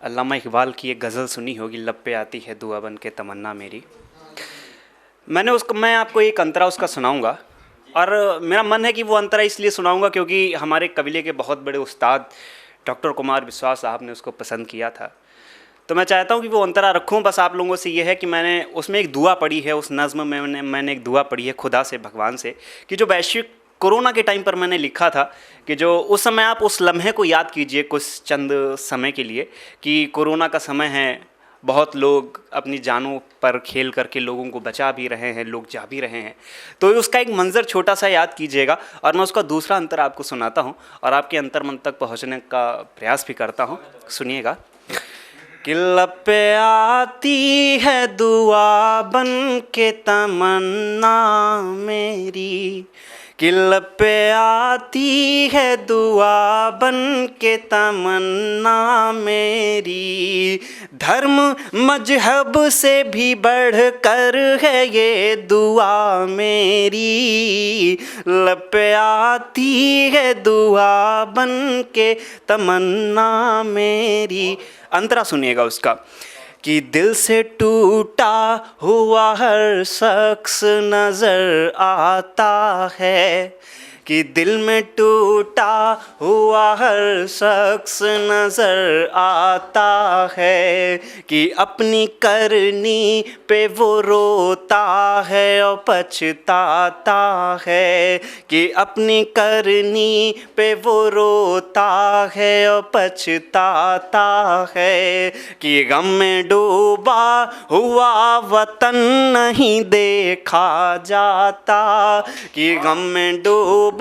अल्लामा इकबाल की एक गज़ल सुनी होगी, लब पे आती है दुआ बन के तमन्ना मेरी। मैं आपको एक अंतरा उसका सुनाऊंगा, और मेरा मन है कि वो अंतरा इसलिए सुनाऊंगा क्योंकि हमारे कबीले के बहुत बड़े उस्ताद डॉक्टर कुमार विश्वास साहब ने उसको पसंद किया था। तो मैं चाहता हूँ कि वो अंतरा रखूँ। बस आप लोगों से ये है कि मैंने उसमें एक दुआ पढ़ी है, उस नज़्म में मैंने एक दुआ पढ़ी है खुदा से, भगवान से, कि जो वैश्विक कोरोना के टाइम पर मैंने लिखा था कि जो उस समय आप उस लम्हे को याद कीजिए कुछ चंद समय के लिए, कि कोरोना का समय है, बहुत लोग अपनी जानों पर खेल करके लोगों को बचा भी रहे हैं, लोग जा भी रहे हैं। तो उसका एक मंज़र छोटा सा याद कीजिएगा, और मैं उसका दूसरा अंतर आपको सुनाता हूँ और आपके अंतर मन तक पहुँचने का प्रयास भी करता हूँ। सुनिएगा कि लब पे आती है दुआ बन के तमन्ना मेरी, कि लब पे आती है दुआ बन के तमन्ना मेरी, धर्म मजहब से भी बढ़ कर है ये दुआ मेरी, लब पे आती है दुआ बन के तमन्ना मेरी। अंतरा सुनिएगा उसका कि दिल से टूटा हुआ हर शख्स नज़र आता है, कि दिल में टूटा हुआ हर शख्स नज़र आता है, कि अपनी करनी पे वो रोता है और पछताता है, कि अपनी करनी पे वो रोता है और पछताता है, कि गम में डूबा हुआ वतन नहीं देखा जाता, कि गम में डूबा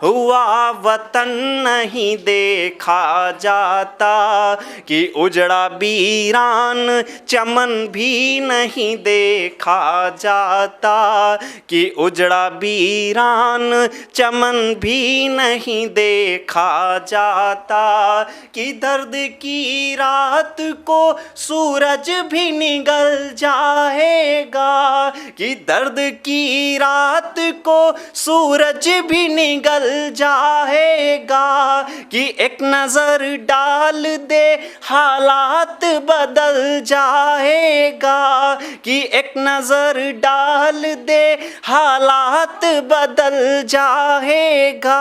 हुआ वतन नहीं देखा जाता, कि उजड़ा वीरान चमन भी नहीं देखा जाता, कि उजड़ा वीरान चमन भी नहीं देखा जाता, कि दर्द की रात को सूरज भी निगल जाएगा, कि दर्द की रात को सूरज भी निगल जाएगा, कि एक नज़र डाल दे हालात बदल जाएगा, कि एक नज़र डाल दे हालात बदल जाएगा,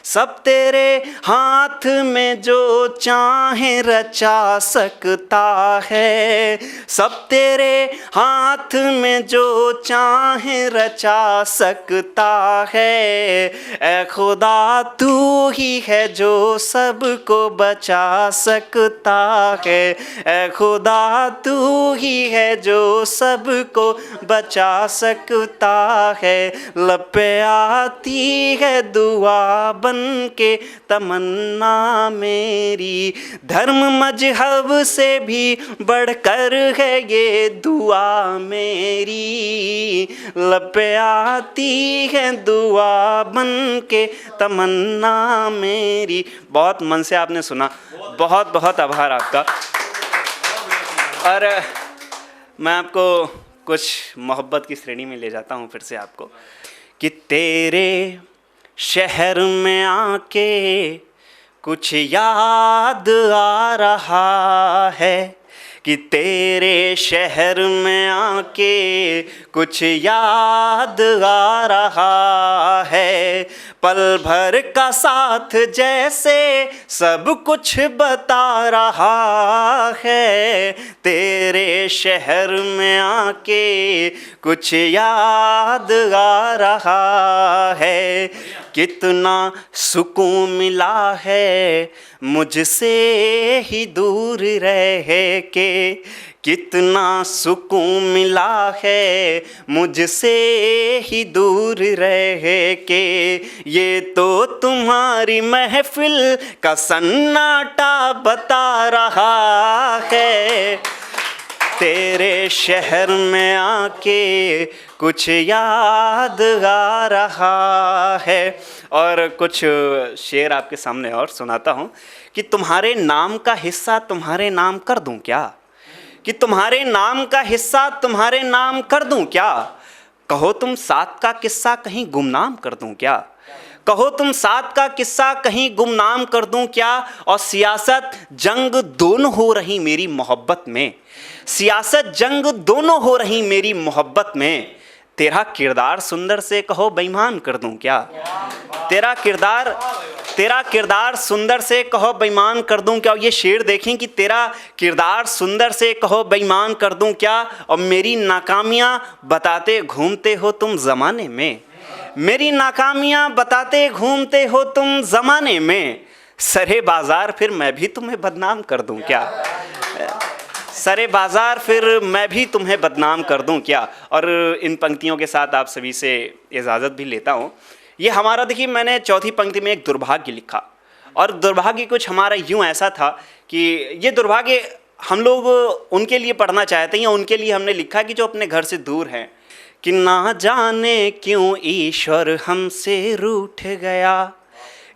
सब तेरे हाथ में जो चाहे रचा सकता है, सब तेरे हाथ में जो चाहे रचा सकता है, ऐ खुदा तू ही है जो सबको बचा सकता है, ऐ खुदा तू ही है जो सबको बचा सकता है, लब पे आती है दुआ बन के तमन्ना मेरी, धर्म मजहब से भी बढ़कर है ये दुआ मेरी, लब पे आती है दुआ बन के तमन्ना मेरी। बहुत मन से आपने सुना, बहुत बहुत आभार आपका। और मैं आपको कुछ मोहब्बत की श्रेणी में ले जाता हूँ फिर से आपको, कि तेरे शहर में आके कुछ याद आ रहा है, कि तेरे शहर में आके कुछ याद आ रहा है, पल भर का साथ जैसे सब कुछ बता रहा है, तेरे शहर में आके कुछ याद आ रहा है, कितना सुकून मिला है मुझसे ही दूर रह के, कितना सुकून मिला है मुझसे ही दूर रह के, ये तो तुम्हारी महफिल का सन्नाटा बता रहा है, तेरे शहर में आके कुछ याद आ रहा है। और कुछ शेर आपके सामने और सुनाता हूँ, कि तुम्हारे नाम का हिस्सा तुम्हारे नाम कर दूं क्या, कि तुम्हारे नाम का हिस्सा तुम्हारे नाम कर दूं क्या, कहो तुम साथ का किस्सा कहीं गुमनाम कर दूं क्या, कहो तुम साथ का किस्सा कहीं गुमनाम कर दूं क्या, और सियासत जंग दोनों हो रही मेरी मोहब्बत में, सियासत जंग दोनों हो रही मेरी मोहब्बत में, तेरा किरदार सुंदर से कहो बेईमान कर दूं क्या, तेरा किरदार सुंदर से कहो बेईमान कर दूं क्या। ये शेर देखें कि तेरा किरदार सुंदर से कहो बेईमान कर दूं क्या, और मेरी नाकामियां बताते घूमते हो तुम ज़माने में, मेरी नाकामियां बताते घूमते हो तुम ज़माने में, सरे बाज़ार फिर मैं भी तुम्हें बदनाम कर दूं क्या, सरे बाज़ार फिर मैं भी तुम्हें बदनाम कर दूं क्या। और इन पंक्तियों के साथ आप सभी से इजाज़त भी लेता हूँ। ये हमारा, देखिए मैंने चौथी पंक्ति में एक दुर्भाग्य लिखा, और दुर्भाग्य कुछ हमारा यूँ ऐसा था कि ये दुर्भाग्य हम लोग उनके लिए पढ़ना चाहते हैं, या उनके लिए हमने लिखा कि जो अपने घर से दूर हैं, कि ना जाने क्यों ईश्वर हमसे रूठ गया,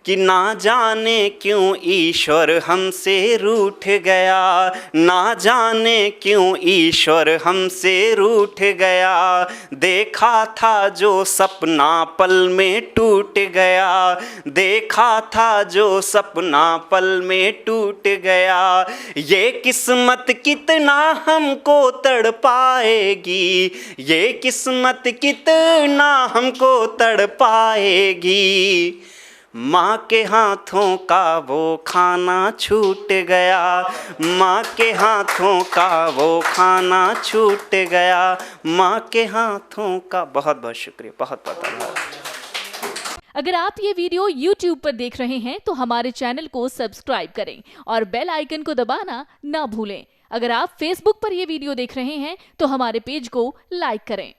कि ना जाने क्यों ईश्वर हमसे रूठ गया, ना जाने क्यों ईश्वर हमसे रूठ गया, देखा था जो सपना पल में टूट गया, देखा था जो सपना पल में टूट गया, ये किस्मत कितना हमको तड़पाएगी, ये किस्मत कितना हमको तड़पाएगी, माँ के हाथों का वो खाना छूट गया, माँ के हाथों का वो खाना छूट गया, माँ के हाथों का। बहुत बहुत शुक्रिया, बहुत बहुत धन्यवाद। अगर आप ये वीडियो YouTube पर देख रहे हैं तो हमारे चैनल को सब्सक्राइब करें और बेल आइकन को दबाना ना भूलें। अगर आप Facebook पर ये वीडियो देख रहे हैं तो हमारे पेज को लाइक करें।